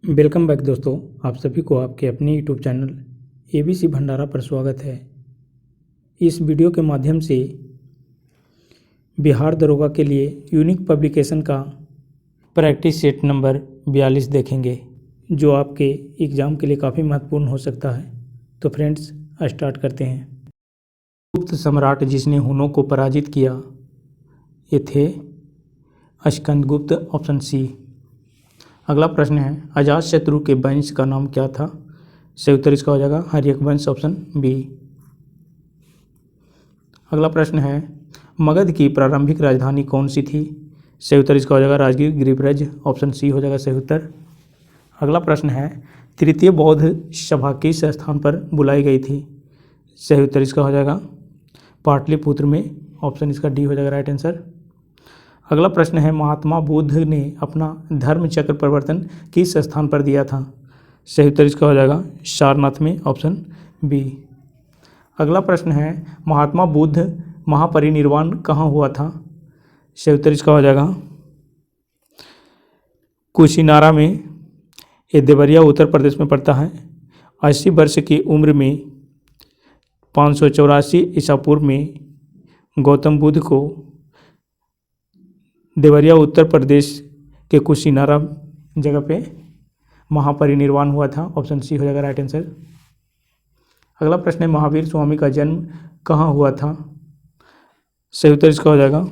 Welcome back दोस्तों, आप सभी को आपके अपने यूट्यूब चैनल एबीसी भंडारा पर स्वागत है। इस वीडियो के माध्यम से बिहार दरोगा के लिए यूनिक पब्लिकेशन का प्रैक्टिस सेट नंबर 42 देखेंगे, जो आपके एग्ज़ाम के लिए काफ़ी महत्वपूर्ण हो सकता है। तो फ्रेंड्स, स्टार्ट करते हैं। गुप्त सम्राट जिसने हुनों को पराजित किया, ये थे स्कंदगुप्त, ऑप्शन सी। अगला प्रश्न है, अजातशत्रु के वंश का नाम क्या था? सही उत्तर इसका हो जाएगा हर्यक वंश, ऑप्शन बी। अगला प्रश्न है, मगध की प्रारंभिक राजधानी कौन सी थी? सही उत्तर इसका हो जाएगा राजगीर, गिरिब्रज, ऑप्शन सी हो जाएगा सही उत्तर। अगला प्रश्न है, तृतीय बौद्ध सभा किस स्थान पर बुलाई गई थी? सही उत्तर इसका हो जाएगा पाटलिपुत्र में, ऑप्शन इसका डी हो जाएगा राइट आंसर। अगला प्रश्न है, महात्मा बुद्ध ने अपना धर्म चक्र परिवर्तन किस स्थान पर दिया था? सही उत्तर इसका हो जाएगा सारनाथ में, ऑप्शन बी। अगला प्रश्न है, महात्मा बुद्ध महापरिनिर्वाण कहाँ हुआ था? सही उत्तर इसका हो जाएगा कुशीनारा में। ये देवरिया उत्तर प्रदेश में पड़ता है। 80 वर्ष की उम्र में 584 ईसा पूर्व में गौतम बुद्ध को देवरिया उत्तर प्रदेश के कुशीनारा जगह पे महापरिनिर्वाण हुआ था, ऑप्शन सी हो जाएगा राइट आंसर। अगला प्रश्न है, महावीर स्वामी का जन्म कहाँ हुआ था? सही उत्तर इसका हो जाएगा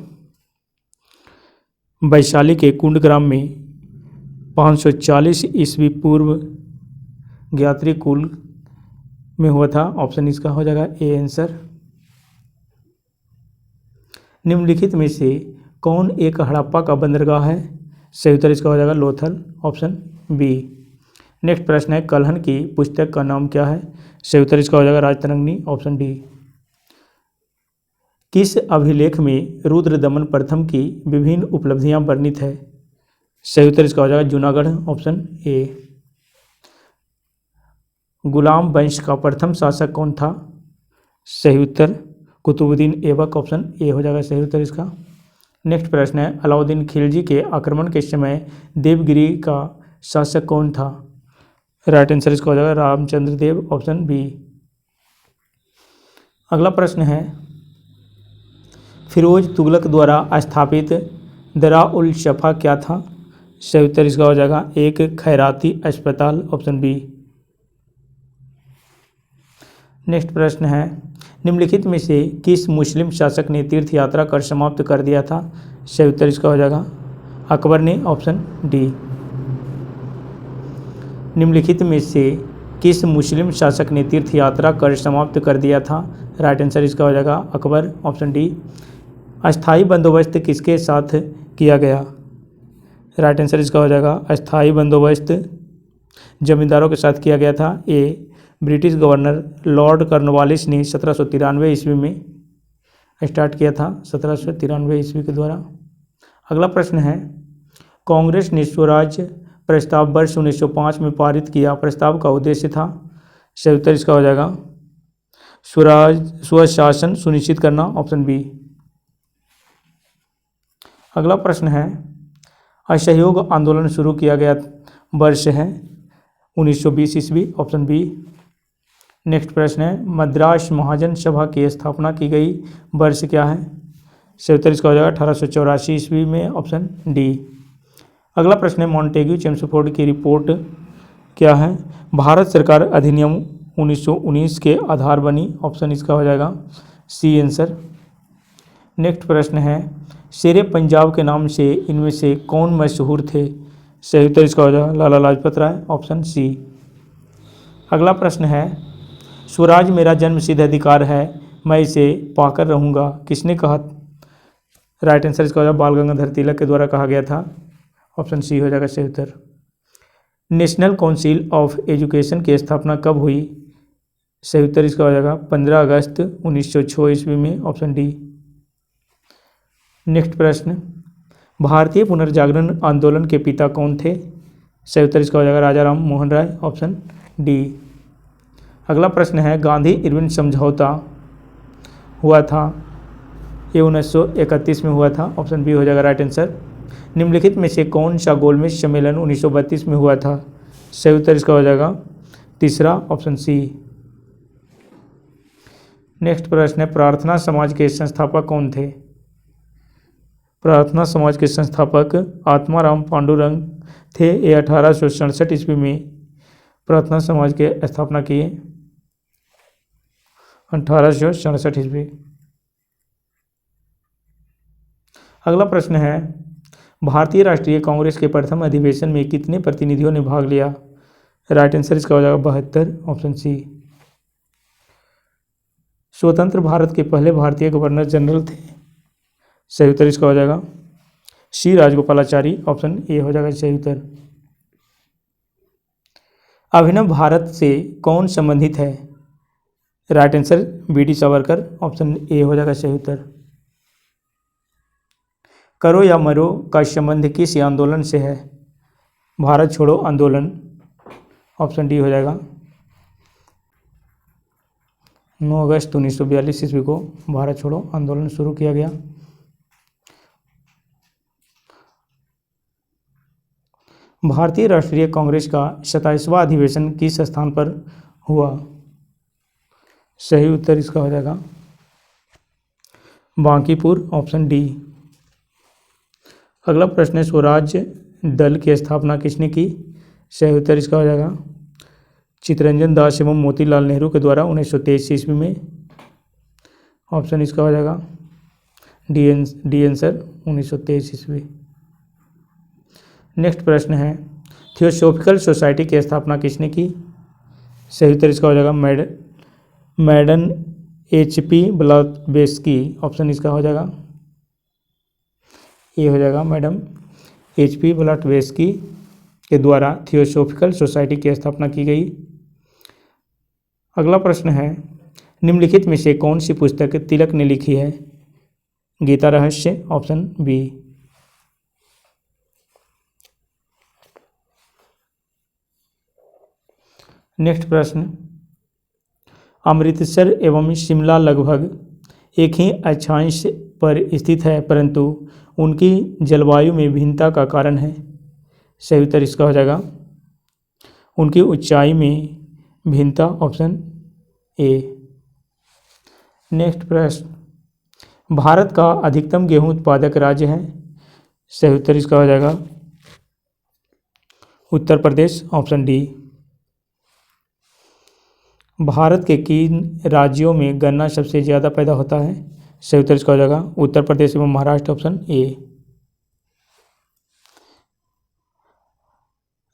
वैशाली के कुंडग्राम में 540 ईस्वी पूर्व ज्ञात्री कुल में हुआ था, ऑप्शन इसका हो जाएगा ए आंसर। निम्नलिखित में से कौन एक हड़प्पा का बंदरगाह है? सही उत्तर इसका हो जाएगा लोथल, ऑप्शन बी। नेक्स्ट प्रश्न है, कल्हण की पुस्तक का नाम क्या है? सही उत्तर इसका हो जाएगा राजतरंगिणी, ऑप्शन डी। किस अभिलेख में रुद्रदमन प्रथम की विभिन्न उपलब्धियां वर्णित है? सही उत्तर इसका हो जाएगा जूनागढ़, ऑप्शन ए। गुलाम वंश का प्रथम शासक कौन था? सही उत्तर कुतुबुद्दीन ऐबक, ऑप्शन ए हो जाएगा सही उत्तर इसका। नेक्स्ट प्रश्न है, अलाउद्दीन खिलजी के आक्रमण के समय देवगिरी का शासक कौन था? राइट आंसर इसका हो जाएगा रामचंद्र देव, ऑप्शन बी। अगला प्रश्न है, फिरोज तुगलक द्वारा स्थापित दरा उल शफा क्या था? सही उत्तर इसका हो जाएगा एक खैराती अस्पताल, ऑप्शन बी। नेक्स्ट प्रश्न है, निम्नलिखित में से किस मुस्लिम शासक ने तीर्थ यात्रा कर समाप्त कर दिया था? सही उत्तर इसका हो जाएगा अकबर ने, ऑप्शन डी। निम्नलिखित में से किस मुस्लिम शासक ने तीर्थ यात्रा कर समाप्त कर दिया था? राइट आंसर इसका हो जाएगा अकबर, ऑप्शन डी। अस्थाई बंदोबस्त किसके साथ किया गया? राइट आंसर इसका हो जाएगा अस्थाई बंदोबस्त जमींदारों के साथ किया गया था। ए ब्रिटिश गवर्नर लॉर्ड कॉर्नवालिस ने 1793 ईस्वी में स्टार्ट किया था, 1793 ईस्वी के द्वारा। अगला प्रश्न है, कांग्रेस ने स्वराज प्रस्ताव वर्ष 1905 में पारित किया, प्रस्ताव का उद्देश्य था? सही उत्तर इसका हो जाएगा स्वशासन सुनिश्चित करना, ऑप्शन बी। अगला प्रश्न है, असहयोग आंदोलन शुरू किया गया वर्ष है 1920 ईस्वी, ऑप्शन बी। नेक्स्ट प्रश्न है, मद्रास महाजन सभा की स्थापना की गई वर्ष क्या है? सही उत्तर इसका हो जाएगा 1884 ईस्वी में, ऑप्शन डी। अगला प्रश्न है, मॉन्टेग्यू चेम्सफोर्ड की रिपोर्ट क्या है? भारत सरकार अधिनियम 1919 के आधार बनी, ऑप्शन इसका हो जाएगा सी आंसर। नेक्स्ट प्रश्न है, शेरे पंजाब के नाम से इनमें से कौन मशहूर थे? सही उत्तर इसका हो जाएगा लाला लाजपत राय, ऑप्शन सी। अगला प्रश्न है, स्वराज मेरा जन्मसिद्ध अधिकार है, मैं इसे पाकर रहूँगा, किसने कहा? राइट आंसर इसका हो जाएगा बाल गंगाधर तिलक के द्वारा कहा गया था, ऑप्शन सी हो जाएगा सही उत्तर। नेशनल काउंसिल ऑफ एजुकेशन की स्थापना कब हुई? सही उत्तर इसका हो जाएगा 15 अगस्त 1906 ईस्वी में, ऑप्शन डी। नेक्स्ट प्रश्न, भारतीय पुनर्जागरण आंदोलन के पिता कौन थे? सही उत्तर इसका हो जाएगा राजा राम मोहन राय, ऑप्शन डी। अगला प्रश्न है, गांधी इरविन समझौता हुआ था, ये 1931 में हुआ था, ऑप्शन बी हो जाएगा राइट आंसर। निम्नलिखित में से कौन सा गोलमेज सम्मेलन 1932 में हुआ था? सही उत्तर इसका हो जाएगा तीसरा ऑप्शन सी। नेक्स्ट प्रश्न है, प्रार्थना समाज के संस्थापक कौन थे? प्रार्थना समाज के संस्थापक आत्माराम पांडुरंग थे। ये 1867 ईस्वी में प्रार्थना समाज के स्थापना किए, 1867 ईस्वी। अगला प्रश्न है, भारतीय राष्ट्रीय कांग्रेस के प्रथम अधिवेशन में कितने प्रतिनिधियों ने भाग लिया? राइट आंसर इसका हो जाएगा 72 ऑप्शन सी। स्वतंत्र भारत के पहले भारतीय गवर्नर जनरल थे। सही उत्तर इसका हो जाएगा सी राजगोपालाचारी, ऑप्शन ए हो जाएगा सही उत्तर। अभिनव भारत से कौन संबंधित है? Right answer B D Savarkar, option A हो जाएगा सही उत्तर। करो या मरो का संबंध किस आंदोलन से है? भारत छोड़ो आंदोलन, ऑप्शन डी हो जाएगा। 9 अगस्त 1942 ईस्वी को भारत छोड़ो आंदोलन शुरू किया गया। भारतीय राष्ट्रीय कांग्रेस का 27वां अधिवेशन किस स्थान पर हुआ? सही उत्तर इसका हो जाएगा बांकीपुर, ऑप्शन डी। अगला प्रश्न है, स्वराज दल की स्थापना किसने की? सही उत्तर इसका हो जाएगा चित्तरंजन दास एवं मोतीलाल नेहरू के द्वारा 1923 ईस्वी में, ऑप्शन इसका हो जाएगा डी आंसर 1923 ईस्वी। नेक्स्ट प्रश्न है, थियोसॉफिकल सोसाइटी की स्थापना किसने की? सही उत्तर इसका हो जाएगा मैडम HP ब्लॉवेत्स्की, ऑप्शन इसका हो जाएगा ये हो जाएगा मैडम HP ब्लॉवेत्स्की के द्वारा थियोसॉफिकल सोसाइटी की स्थापना की गई। अगला प्रश्न है, निम्नलिखित में से कौन सी पुस्तक तिलक ने लिखी है? गीता रहस्य, ऑप्शन बी। नेक्स्ट प्रश्न, अमृतसर एवं शिमला लगभग एक ही अक्षांश पर स्थित है, परंतु उनकी जलवायु में भिन्नता का कारण है। सही उत्तर इसका हो जाएगा उनकी ऊंचाई में भिन्नता, ऑप्शन ए। नेक्स्ट प्रश्न, भारत का अधिकतम गेहूं उत्पादक राज्य है? सही उत्तर इसका हो जाएगा उत्तर प्रदेश, ऑप्शन डी। भारत के किन राज्यों में गन्ना सबसे ज़्यादा पैदा होता है? सही उत्तर इसका हो जाएगा उत्तर प्रदेश एवं महाराष्ट्र, ऑप्शन ए।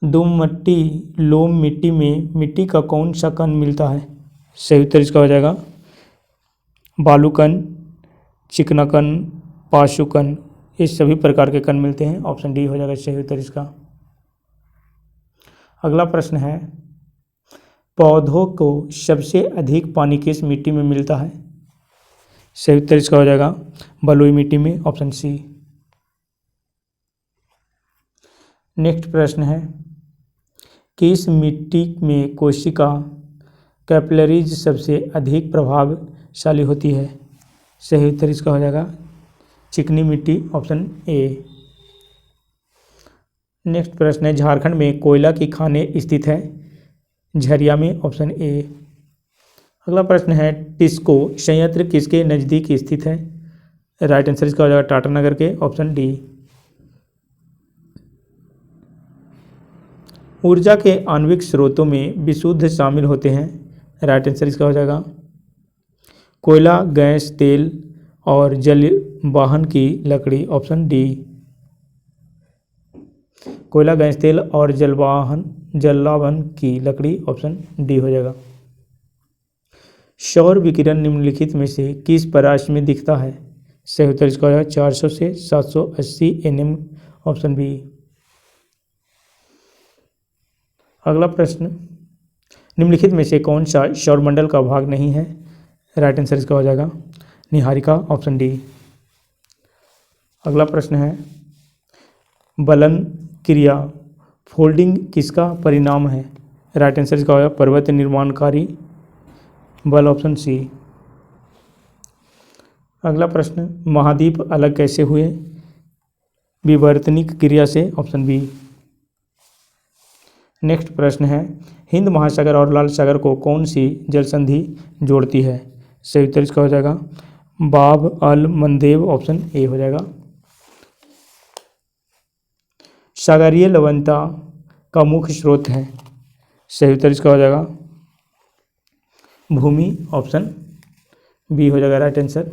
दोमट्टी लोम मिट्टी में मिट्टी का कौन सा कण मिलता है? सही उत्तर इसका हो जाएगा बालूकण, चिकनाकण, पाशुकण, ये सभी प्रकार के कण मिलते हैं, ऑप्शन डी हो जाएगा सही उत्तर इसका। अगला प्रश्न है, पौधों को सबसे अधिक पानी किस मिट्टी में मिलता है? सही उत्तर इसका हो जाएगा बलुई मिट्टी में, ऑप्शन सी। नेक्स्ट प्रश्न है, किस मिट्टी में कोशिका कैपिलरीज सबसे अधिक प्रभावशाली होती है? सही उत्तर इसका हो जाएगा चिकनी मिट्टी, ऑप्शन ए। नेक्स्ट प्रश्न है, झारखंड में कोयला की खानें स्थित है? झरिया में, ऑप्शन ए। अगला प्रश्न है, टिस्को संयंत्र किसके नज़दीक स्थित है? राइट आंसर इसका हो जाएगा टाटानगर के, ऑप्शन डी। ऊर्जा के आणविक स्रोतों में विशुद्ध शामिल होते हैं? राइट आंसर इसका हो जाएगा कोयला, गैस, तेल और जल वाहन की लकड़ी, ऑप्शन डी। कोयला, गैस, तेल और जलावन की लकड़ी, ऑप्शन डी हो जाएगा। सौर विकिरण निम्नलिखित में से किस परास में दिखता है? सही उत्तर इसका हो जाएगा 400 से 780 nm, ऑप्शन बी। अगला प्रश्न, निम्नलिखित में से कौन सा सौरमंडल का भाग नहीं है? राइट आंसर इसका हो जाएगा निहारिका, ऑप्शन डी। अगला प्रश्न है, बलन क्रिया फोल्डिंग किसका परिणाम है? राइट आंसर इसका होगा पर्वत निर्माणकारी बल, ऑप्शन सी। अगला प्रश्न, महाद्वीप अलग कैसे हुए? विवर्तनिक क्रिया से, ऑप्शन बी। नेक्स्ट प्रश्न है, हिंद महासागर और लाल सागर को कौन सी जल संधि जोड़ती है? सही उत्तर इसका हो जाएगा बाब अल मंदेब, ऑप्शन ए हो जाएगा। सागरीय लवणता का मुख्य स्रोत है? सही उत्तर इसका हो जाएगा भूमि, ऑप्शन बी हो जाएगा राइट आंसर।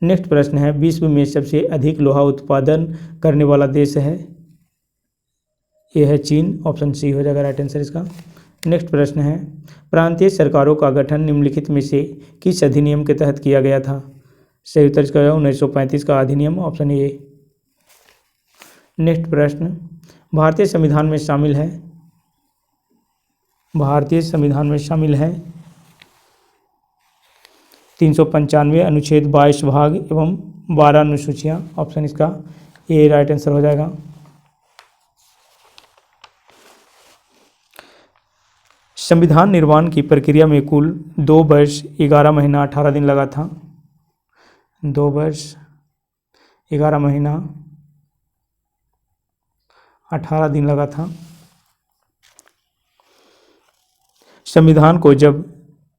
नेक्स्ट प्रश्न है, विश्व में सबसे अधिक लोहा उत्पादन करने वाला देश है? ये है चीन, ऑप्शन सी हो जाएगा राइट आंसर इसका। नेक्स्ट प्रश्न है, प्रांतीय सरकारों का गठन निम्नलिखित में से किस अधिनियम के तहत किया गया था? सही उत्तर इसका 1935 का अधिनियम, ऑप्शन ए। नेक्स्ट प्रश्न, भारतीय संविधान में शामिल है 395 अनुच्छेद 22 भाग एवं 12 अनुसूचियाँ, ऑप्शन इसका ए राइट आंसर हो जाएगा। संविधान निर्माण की प्रक्रिया में कुल 2 वर्ष 11 महीना 18 दिन लगा था। 2 वर्ष 11 महीना 18 दिन लगा था। संविधान को जब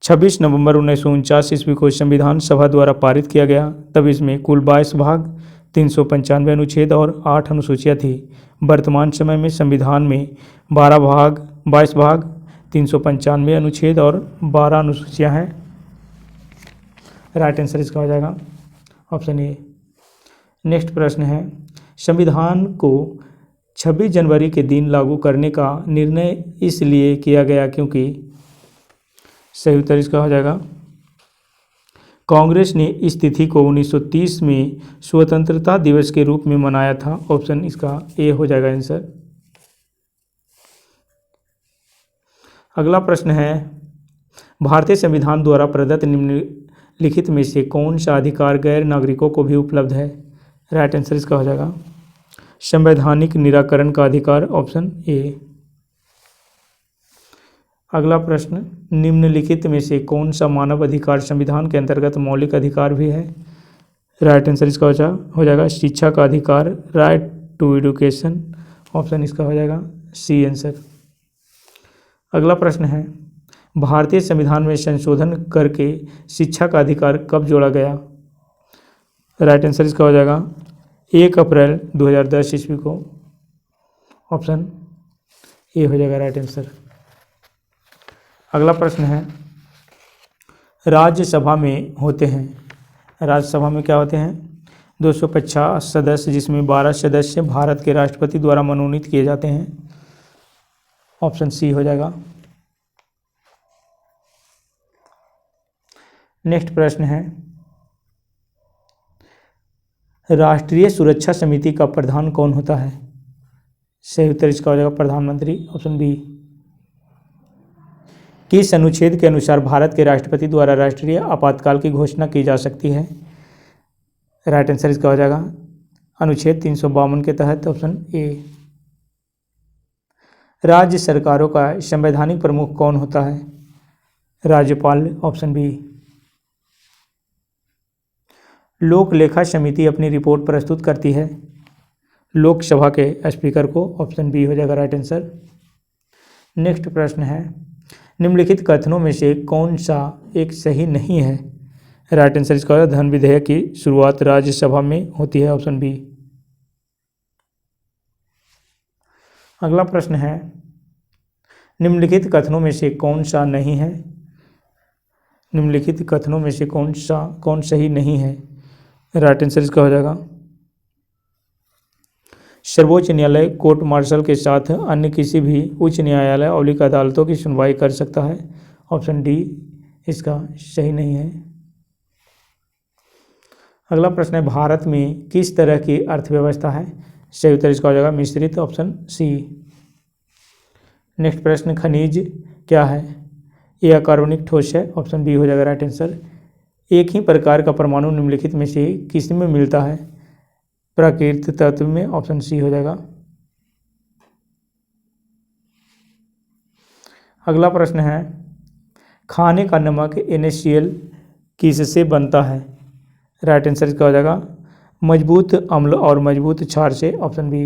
26 नवंबर 1949 ईस्वी को संविधान सभा द्वारा पारित किया गया, तब इसमें कुल 22 भाग 395 अनुच्छेद और 8 अनुसूचियाँ थी। वर्तमान समय में संविधान में 22 भाग 395 अनुच्छेद और 12 अनुसूचियाँ हैं। राइट आंसर इसका हो जाएगा ऑप्शन ए। नेक्स्ट प्रश्न है, संविधान को 26 जनवरी के दिन लागू करने का निर्णय इसलिए किया गया क्योंकि? सही उत्तर इसका हो जाएगा कांग्रेस ने इस तिथि को 1930 में स्वतंत्रता दिवस के रूप में मनाया था, ऑप्शन इसका ए हो जाएगा आंसर। अगला प्रश्न है, भारतीय संविधान द्वारा प्रदत्त निम्नलिखित में से कौन सा अधिकार गैर नागरिकों को भी उपलब्ध है? राइट आंसर इसका हो जाएगा संवैधानिक निराकरण का अधिकार, ऑप्शन ए। अगला प्रश्न, निम्नलिखित में से कौन सा मानव अधिकार संविधान के अंतर्गत मौलिक अधिकार भी है? राइट आंसर इसका हो जाएगा शिक्षा का अधिकार, राइट टू एजुकेशन, ऑप्शन इसका हो जाएगा सी आंसर। अगला प्रश्न है, भारतीय संविधान में संशोधन करके शिक्षा का अधिकार कब जोड़ा गया? राइट आंसर इसका हो जाएगा 1 अप्रैल 2010 ईस्वी को, ऑप्शन ए हो जाएगा राइट आंसर। अगला प्रश्न है, राज्यसभा में होते हैं, राज्यसभा में क्या होते हैं? 250 सदस्य, जिसमें 12 सदस्य भारत के राष्ट्रपति द्वारा मनोनीत किए जाते हैं, ऑप्शन सी हो जाएगा। नेक्स्ट प्रश्न है, राष्ट्रीय सुरक्षा समिति का प्रधान कौन होता है? सही उत्तर इसका हो जाएगा प्रधानमंत्री, ऑप्शन बी। किस अनुच्छेद के अनुसार भारत के राष्ट्रपति द्वारा राष्ट्रीय आपातकाल की घोषणा की जा सकती है? राइट आंसर इसका हो जाएगा अनुच्छेद 352 के तहत, ऑप्शन ए। राज्य सरकारों का संवैधानिक प्रमुख कौन होता है? राज्यपाल, ऑप्शन बी। लोक लेखा समिति अपनी रिपोर्ट प्रस्तुत करती है लोकसभा के स्पीकर को, ऑप्शन बी हो जाएगा राइट आंसर। नेक्स्ट प्रश्न है, निम्नलिखित कथनों में से कौन सा एक सही नहीं है? राइट आंसर इसका है धन विधेयक की शुरुआत राज्यसभा में होती है, ऑप्शन बी। अगला प्रश्न है, निम्नलिखित कथनों में से कौन सा नहीं है? निम्नलिखित कथनों में से कौन सही नहीं है? राइट आंसर इसका हो जाएगा सर्वोच्च न्यायालय कोर्ट मार्शल के साथ अन्य किसी भी उच्च न्यायालय और अदालतों की सुनवाई कर सकता है, ऑप्शन डी इसका सही नहीं है। अगला प्रश्न है, भारत में किस तरह की अर्थव्यवस्था है? सही उत्तर इसका हो जाएगा मिश्रित, ऑप्शन सी। नेक्स्ट प्रश्न, खनिज क्या है? ये अकार्बनिक ठोस है, ऑप्शन बी हो जाएगा राइट आंसर। एक ही प्रकार का परमाणु निम्नलिखित में से किस में मिलता है? प्राकृतिक तत्व में, ऑप्शन सी हो जाएगा। अगला प्रश्न है, खाने का नमक NaCl किससे बनता है? राइट आंसर इसका हो जाएगा मजबूत अम्ल और मजबूत क्षार से, ऑप्शन बी।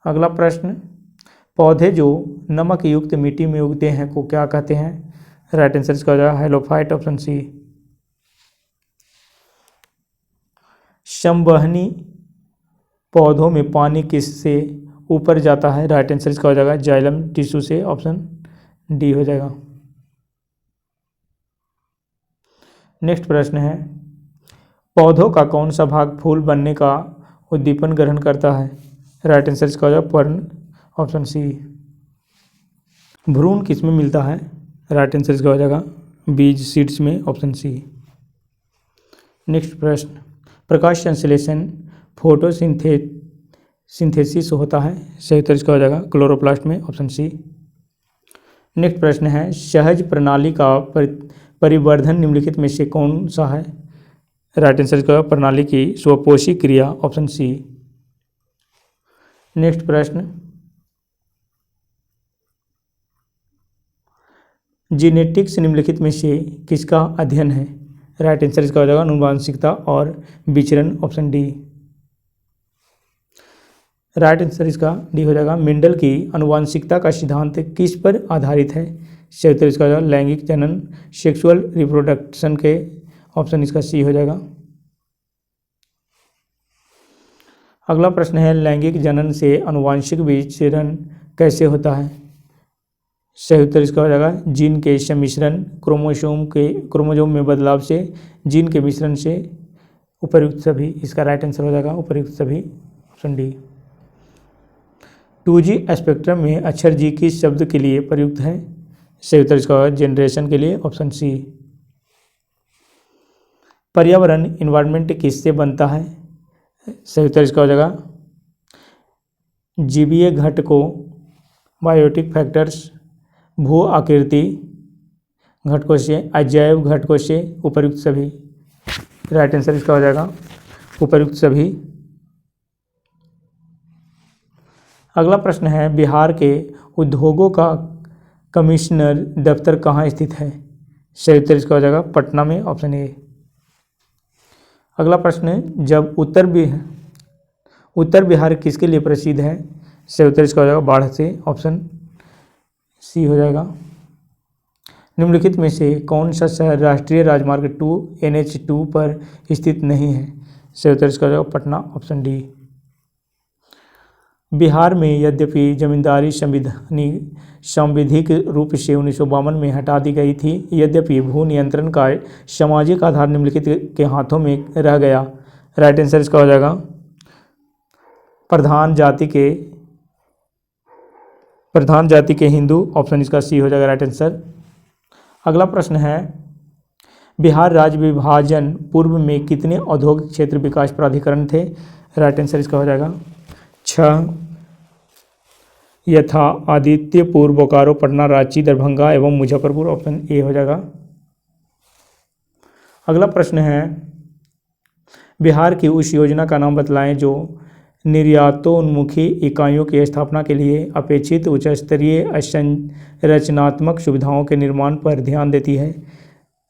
अगला प्रश्न, पौधे जो नमक युक्त मिट्टी में उगते हैं को क्या कहते हैं? राइट आंसर इसका हो जाएगा हेलोफाइट, ऑप्शन सी। संवहनी पौधों में पानी किससे ऊपर जाता है? राइट आंसर इसका हो जाएगा जाइलम टिश्यू से, ऑप्शन डी हो जाएगा। नेक्स्ट प्रश्न है, पौधों का कौन सा भाग फूल बनने का उद्दीपन ग्रहण करता है? राइट आंसर इसका हो जाएगा पर्ण, ऑप्शन सी। भ्रूण किस में मिलता है? राइट आंसर इसका हो जाएगा बीज, सीड्स में, ऑप्शन सी। नेक्स्ट प्रश्न, प्रकाश संश्लेषण फोटोसिंथेसिस होता है, सही उत्तर इसका हो जाएगा क्लोरोप्लास्ट में, ऑप्शन सी। नेक्स्ट प्रश्न है, सहज प्रणाली का परिवर्धन निम्नलिखित में से कौन सा है? राइट आंसर इसका प्रणाली की स्वपोषी क्रिया, ऑप्शन सी। नेक्स्ट प्रश्न, जीनेटिक्स निम्नलिखित में से किसका अध्ययन है? राइट आंसर इसका हो जाएगा आनुवांशिकता और विचरण, ऑप्शन डी। राइट आंसर इसका डी हो जाएगा मेंडल की आनुवांशिकता का सिद्धांत किस पर आधारित है? सही उत्तर इसका हो जाएगा लैंगिक जनन, सेक्सुअल रिप्रोडक्शन के, ऑप्शन इसका सी हो जाएगा। अगला प्रश्न है, लैंगिक जनन से आनुवांशिक विचरण कैसे होता है? सही उत्तर इसका हो जाएगा जीन के सम्मिश्रण, क्रोमोसोम में बदलाव से, जीन के मिश्रण से, उपर्युक्त सभी। इसका राइट आंसर हो जाएगा उपर्युक्त सभी, ऑप्शन डी। 2G स्पेक्ट्रम में अक्षर जी किस शब्द के लिए प्रयुक्त है? सही उत्तर इसका होगा जनरेशन के लिए, ऑप्शन सी। पर्यावरण इन्वायरमेंट किससे बनता है? सही उत्तर इसका हो जाएगा जीवीय घटकों, बायोटिक फैक्टर्स, भू आकृति घटकों से, अजैव घटकों से, उपर्युक्त सभी। राइट आंसर इसका हो जाएगा उपर्युक्त सभी। अगला प्रश्न है, बिहार के उद्योगों का कमिश्नर दफ्तर कहाँ स्थित है? सही उत्तर इसका हो जाएगा पटना में, ऑप्शन ए। अगला प्रश्न है, जब उत्तर बिहार किसके लिए प्रसिद्ध है? सही उत्तर इसका हो जाएगा बाढ़ से, ऑप्शन सी हो जाएगा। निम्नलिखित में से कौन सा शहर राष्ट्रीय राजमार्ग 2 NH2 पर स्थित नहीं है? सही उत्तर इसका हो जाएगा पटना, ऑप्शन डी। बिहार में यद्यपि जमींदारी सांविधिक रूप से 1952 में हटा दी गई थी, यद्यपि भू नियंत्रण का सामाजिक आधार निम्नलिखित के हाथों में रह गया। राइट आंसर इसका हो जाएगा प्रधान जाति के हिंदू, ऑप्शन इसका सी हो जाएगा राइट आंसर। अगला प्रश्न है, बिहार राज्य विभाजन पूर्व में कितने औद्योगिक क्षेत्र विकास प्राधिकरण थे? राइट आंसर इसका हो जाएगा 6, यथा आदित्यपुर, बोकारो, पटना, रांची, दरभंगा एवं मुजफ्फरपुर, ऑप्शन ए हो जाएगा। अगला प्रश्न है, बिहार की उस योजना का नाम बतलाएं जो निर्यातोन्मुखी इकाइयों की स्थापना के लिए अपेक्षित उच्च स्तरीय रचनात्मक सुविधाओं के निर्माण पर ध्यान देती है।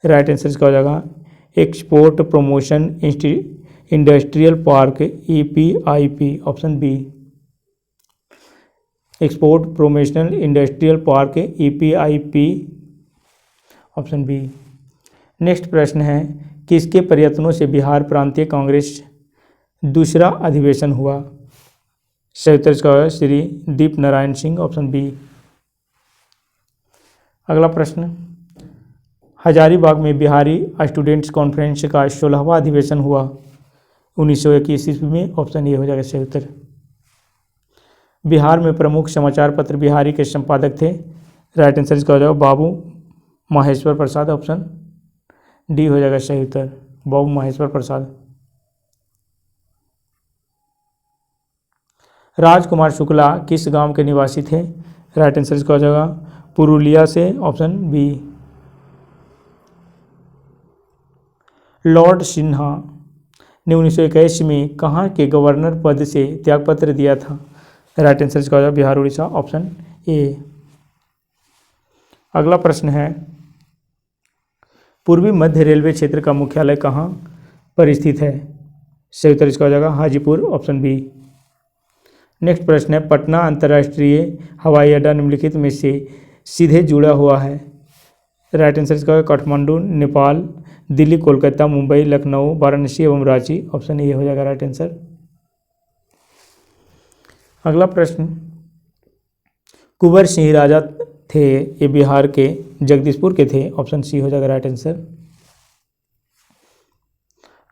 राइट आंसर इसका हो जाएगा export promotion industrial park, EPIP, option B. Export promotional industrial park, EPIP, option B. Next प्रश्न है, किसके प्रयत्नों से बिहार प्रांतीय कांग्रेस दूसरा अधिवेशन हुआ? सही उत्तर इसका है श्री दीप नारायण सिंह, ऑप्शन बी। अगला प्रश्न, हजारीबाग में बिहारी स्टूडेंट्स कॉन्फ्रेंस का 16वां अधिवेशन हुआ 1921 ईस्वी में, ऑप्शन ए हो जाएगा सही उत्तर। बिहार में प्रमुख समाचार पत्र बिहारी के संपादक थे। राइट आंसर इसका हो जाएगा बाबू माहेश्वर प्रसाद, ऑप्शन डी हो जाएगा सही उत्तर, बाबू माहेश्वर प्रसाद। राजकुमार शुक्ला किस गांव के निवासी थे? राइट आंसर इसका हो जाएगा पुरुलिया से, ऑप्शन बी। लॉर्ड सिन्हा ने 1921 में कहाँ के गवर्नर पद से त्यागपत्र दिया था? राइट आंसर इसका हो जाएगा बिहार उड़ीसा, ऑप्शन ए। अगला प्रश्न है, पूर्वी मध्य रेलवे क्षेत्र का मुख्यालय कहाँ पर स्थित है? सही उत्तर इसका हो जाएगा हाजीपुर, ऑप्शन बी। नेक्स्ट प्रश्न है, पटना अंतर्राष्ट्रीय हवाई अड्डा निम्नलिखित में से सीधे जुड़ा हुआ है। राइट आंसर इसका है काठमांडू, नेपाल, दिल्ली, कोलकाता, मुंबई, लखनऊ, वाराणसी एवं रांची। ऑप्शन ए हो जाएगा राइट आंसर। अगला प्रश्न, कुंवर सिंह राजा थे, ये बिहार के जगदीशपुर के थे। ऑप्शन सी हो जाएगा राइट आंसर।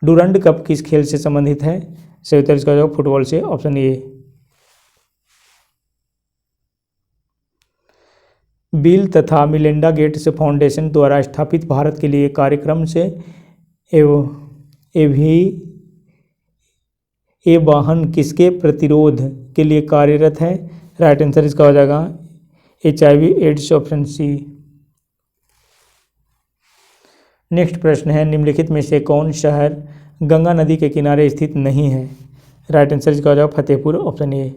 डूरंड कप किस खेल से संबंधित है? सही उत्तर इसका हो जाएगा फुटबॉल से। Option A. बिल तथा मिलिंडा गेट्स फाउंडेशन द्वारा स्थापित भारत के लिए कार्यक्रम से ये वाहन किसके प्रतिरोध के लिए कार्यरत है? राइट आंसर इसका हो जाएगा HIV AIDS. Option C. Next प्रश्न है, निम्नलिखित में से कौन शहर गंगा नदी के किनारे स्थित नहीं है? राइट आंसर इसका हो जाएगा फतेहपुर। Option A.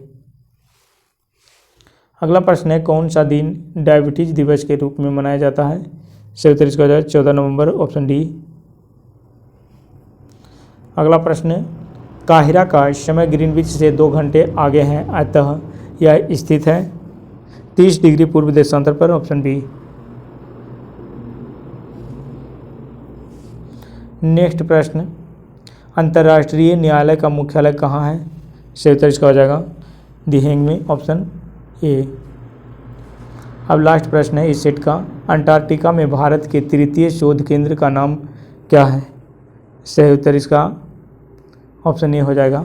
अगला प्रश्न है, कौन सा दिन डायबिटीज दिवस के रूप में मनाया जाता है? सही उत्तर इसका हो जाएगा 14 नवंबर। Option D. अगला प्रश्न, काहिरा का समय ग्रीनविच से 2 घंटे आगे है, अतः यह स्थित है 30 डिग्री पूर्व देशांतर पर। Option B. नेक्स्ट प्रश्न, अंतर्राष्ट्रीय न्यायालय का मुख्यालय कहाँ है? सही उत्तर इसका हो जाएगा दी हेग में। Option A. अब लास्ट प्रश्न है इस सेट का, अंटार्कटिका में भारत के तृतीय शोध केंद्र का नाम क्या है? सही उत्तर इसका ऑप्शन ए हो जाएगा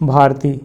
भारती।